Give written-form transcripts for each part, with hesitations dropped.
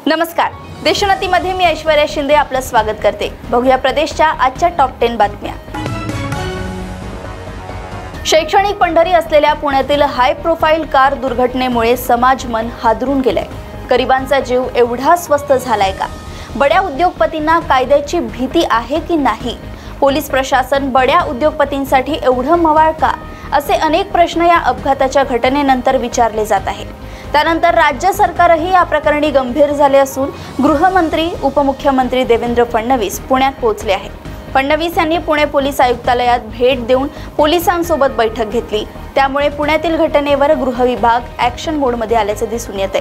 नमस्कार, देशोन्नतीमध्ये मी ऐश्वर्या शिंदे आपलं स्वागत करते। बघूया प्रदेशच्या आजच्या टॉप 10 बातम्या। शैक्षणिक पंढरी असलेल्या पुण्यातील हाय प्रोफाईल कार दुर्घटनेमुळे समाज मन हादरून गेलाय। गरिबांचा जीव एवढा स्वस्त झालाय का? बड्या उद्योगपतींना कायद्याची भीती आहे की नाही? पोलीस प्रशासन बड्या उद्योगपतींसाठी एवढं मवाळ का? असे अनेक प्रश्न या अपघाताच्या घटनेनंतर विचारले जात आहेत। त्यानंतर राज्य सरकारही या प्रकरणी गंभीर झाले असून गृहमंत्री उपमुख्यमंत्री देवेंद्र फडणवीस पुण्यात पोहोचले आहेत। फडणवीस यांनी पुणे पोलीस आयुक्तालयात भेट देऊन पोलिसांसोबत बैठक घेतली। त्यामुळे पुण्यातील घटनेवर गृह विभाग ॲक्शन मोडमध्ये आल्याचे दिसून येते।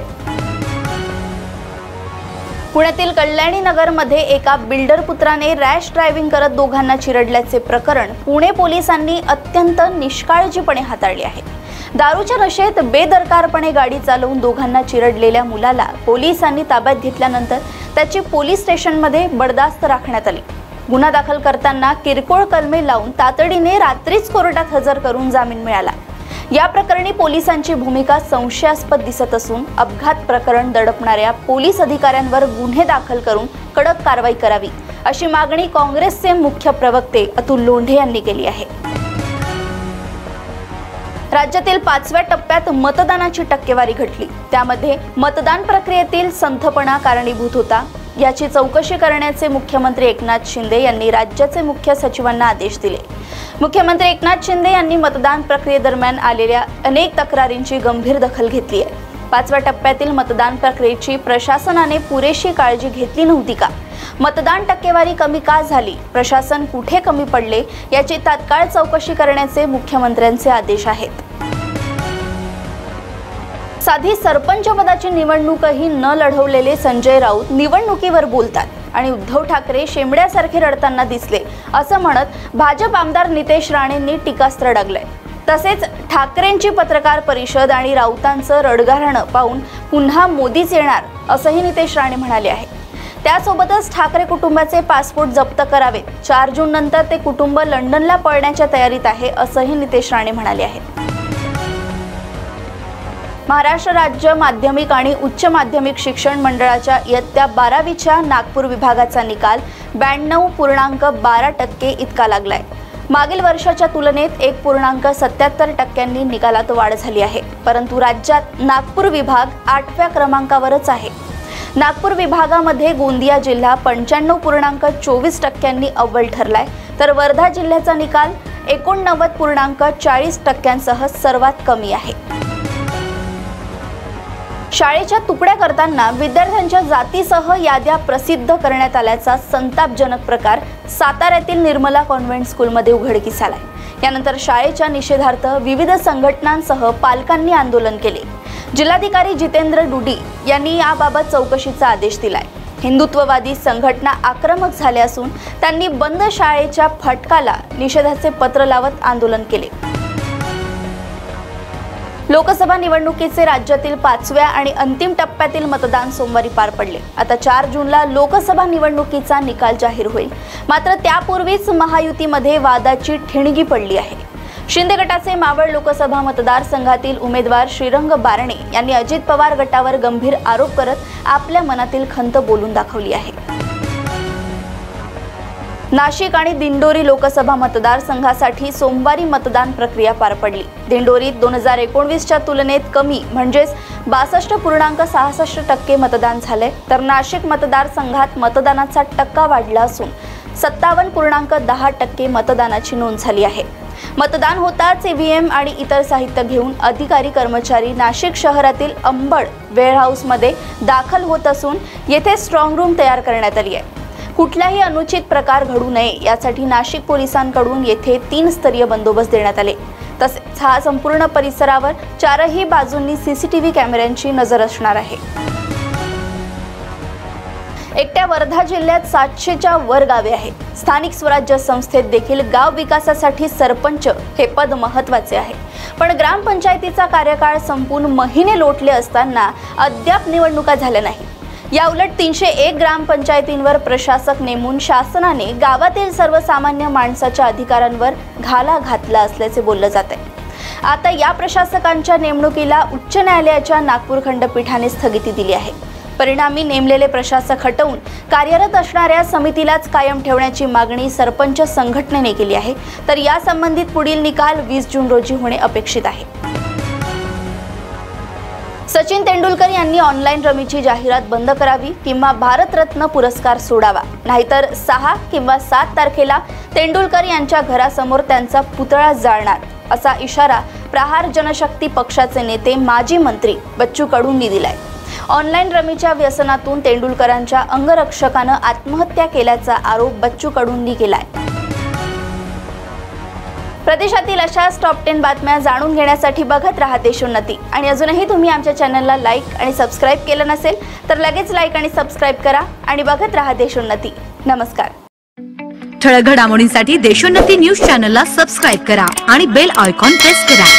पुण्यातील कल्याणी नगरमध्ये एका बिल्डर पुत्राने रॅश ड्रायव्हिंग करत दोघांना चिरडल्याचे प्रकरण पुणे पोलिसांनी अत्यंत निष्काळजीपणे हाताळले आहे। दारूच्या नशेत बेदरकारपणे गाडी चालवून दोघांना चिरडलेल्या मुलाला पोलिसांनी ताब्यात घेतल्यानंतर त्याची पोलीस स्टेशनमध्ये बडदास्त राखण्यात आली। गुन्हा दाखल करताना किरकोळ कलमे लावून तातडीने रात्रीच कोर्टात हजर करून जामीन मिळाला। या प्रकरणी पोलिसांची भूमिका संशयास्पद दिसत असून अपघात प्रकरण दडपणाऱ्या पोलीस अधिकाऱ्यांवर गुन्हे दाखल करून कडक कारवाई करावी अशी मागणी काँग्रेसचे मुख्य प्रवक्ते अतुल लोंढे यांनी केली आहे। राज्यातील 5व्या टप्प्यात मतदानाची टक्केवारी घटली। त्यामध्ये मतदान प्रक्रियेतील संथपणा कारणीभूत होता। याची चौकशी करण्याचे मुख्यमंत्री एकनाथ शिंदे यांनी राज्याचे मुख्य सचिवांना आदेश दिले। मुख्यमंत्री एकनाथ शिंदे यांनी मतदान प्रक्रियेदरम्यान आलेल्या अनेक तक्रारींची गंभीर दखल घेतली आहे। 5व्या टप्प्यातील मतदान प्रक्रियेची प्रशासनाने पुरेशी काळजी घेतली नव्हती का? मतदान टक्केवारी कमी का झाली? प्रशासन कुठे कमी पडले? याची तात्काळ चौकशी करण्याचे मुख्यमंत्र्यांचे आदेश आहेत। साधी सरपंच पदाची निवडणूकही न लढवलेले संजय राऊत निवडणुकीवर बोलतात आणि उद्धव ठाकरे शेंबड्यासारखे रडताना दिसले असं म्हणत भाजप आमदार नितेश राणेंनी टीकास्त्र डागलंय। तसेच ठाकरेंची पत्रकार परिषद आणि राऊतांचं रडगाणं पाहून पुन्हा मोदीच येणार असंही नितेश राणे म्हणाले आहे। त्यासोबतच ठाकरे कुटुंबाचे पासपोर्ट जप्त करावेत। 4 जून नंतर ते कुटुंब लंडनला पळण्याच्या तयारीत आहे असंही नितेश राणे म्हणाले आहेत। महाराष्ट्र राज्य माध्यमिक आणि उच्च माध्यमिक शिक्षण मंडळाच्या इयत्ता 12वीच्या नागपूर विभागाचा निकाल 92.12% इतका लागलाय। मागील वर्षाच्या तुलनेत 1.77% निकालात वाढ झाली आहे। परंतु राज्यात नागपूर विभाग 8व्या क्रमांकावरच आहे। नागपूर विभागामध्ये गोंदिया जिल्हा 95.24% अव्वल ठरलाय, तर वर्धा जिल्ह्याचा निकाल 89.40% सर्वात कमी आहे। शाळेच्या तुकड्या करताना विद्यार्थ्यांच्या जातीसह याद्या प्रसिद्ध करण्यात आल्याचा संतापजनक प्रकार साताऱ्यातील निर्मला कॉन्व्हेंट स्कूलमध्ये उघडकीस आलाय। यानंतर शाळेच्या निषेधार्थ विविध संघटनांसह पालकांनी आंदोलन केले। जिल्हाधिकारी जितेंद्र डुडी यांनी याबाबत चौकशीचा आदेश दिलाय। हिंदुत्ववादी संघटना आक्रमक झाल्या असून त्यांनी बंद शाळेच्या फटकाला निषेधाचे पत्र लावत आंदोलन केले। लोकसभा निवडणुकीचे राज्यातील 5व्या आणि अंतिम टप्प्यातील मतदान सोमवारी पार पडले। आता 4 जूनला लोकसभा निवडणुकीचा निकाल जाहीर होईल। मात्र त्यापूर्वीच महायुतीमध्ये वादाची ठिणगी पडली आहे। शिंदे गटाचे मावळ लोकसभा मतदारसंघातील उमेदवार श्रीरंग बारणे यांनी अजित पवार गटावर गंभीर आरोप करत आपल्या मनातील खंत बोलून दाखवली आहे। नाशिक आणि दिंडोरी लोकसभा मतदारसंघासाठी सोमवारी मतदान प्रक्रिया पार पडली। दिंडोरीत 2019च्या तुलनेत कमी म्हणजेच 62.66% मतदान झाले, तर नाशिक मतदारसंघात मतदानाचा टक्का वाढला असून 57.10% मतदानाची नोंद झाली आहे। मतदान होताच ईव्हीएम आणि इतर साहित्य घेऊन अधिकारी कर्मचारी नाशिक शहरातील अंबड वेअरहाऊसमध्ये दाखल होत असून येथे स्ट्रॉंग रूम तयार करण्यात आली आहे। कुठलाही अनुचित प्रकार घडू नये यासाठी नाशिक पोलिसांकडून येथे 3 स्तरीय बंदोबस्त देण्यात आले। तसेच हा संपूर्ण परिसरावर 4ही बाजूंनी सीसीटीव्ही कॅमेऱ्यांची नजर असणार आहे। एकट्या वर्धा जिल्ह्यात 700च्या वर गावे आहेत। स्थानिक स्वराज्य संस्थेत देखील गाव विकासासाठी सरपंच हे पद महत्त्वाचे आहे, पण ग्रामपंचायतीचा कार्यकाळ संपून महिने लोटले असताना अद्याप निवडणुका झाल्या नाही। याउलट 301 ग्रामपंचायतींवर प्रशासक नेमून शासनाने गावातील सर्वसामान्य माणसाच्या अधिकारांवर घाला घातला असल्याचे बोलले जाते। आता या प्रशासकांच्या नेमणुकीला उच्च न्यायालयाच्या नागपूर खंडपीठाने स्थगिती दिली आहे। परिणामी नेमलेले प्रशासक हटवून कार्यरत असणाऱ्या समितीलाच कायम ठेवण्याची मागणी सरपंच संघटनेने केली आहे। तर या संबंधित पुढील निकाल 20 जून रोजी होणे अपेक्षित आहे। सचिन तेंडुलकर यांनी ऑनलाईन रमीची जाहिरात बंद करावी किंवा भारतरत्न पुरस्कार सोडावा, नाहीतर 6 किंवा 7 तारखेला तेंडुलकर यांच्या घरासमोर त्यांचा पुतळा जाळणार असा इशारा प्रहार जनशक्ती पक्षाचे नेते माजी मंत्री बच्चू कडूंनी दिलाय। ऑनलाईन रमीच्या व्यसनातून तेंडुलकरांच्या अंगरक्षकानं आत्महत्या केल्याचा आरोप बच्चू कडूंनी केलाय। प्रदेशातील अशाच टॉप 10 बातम्या जाणून घेण्यासाठी बघत रहा देशोन्नती। आणि अजूनही तुम्ही आमच्या चॅनलला लाईक आणि सबस्क्राईब केलं नसेल तर लगेच लाईक आणि सबस्क्राईब करा आणि बघत रहा देशोन्नती। नमस्कार। ठळक घडामोडींसाठी देशोन्नती न्यूज चॅनलला सबस्क्राईब करा आणि बेल आयकॉन प्रेस करा।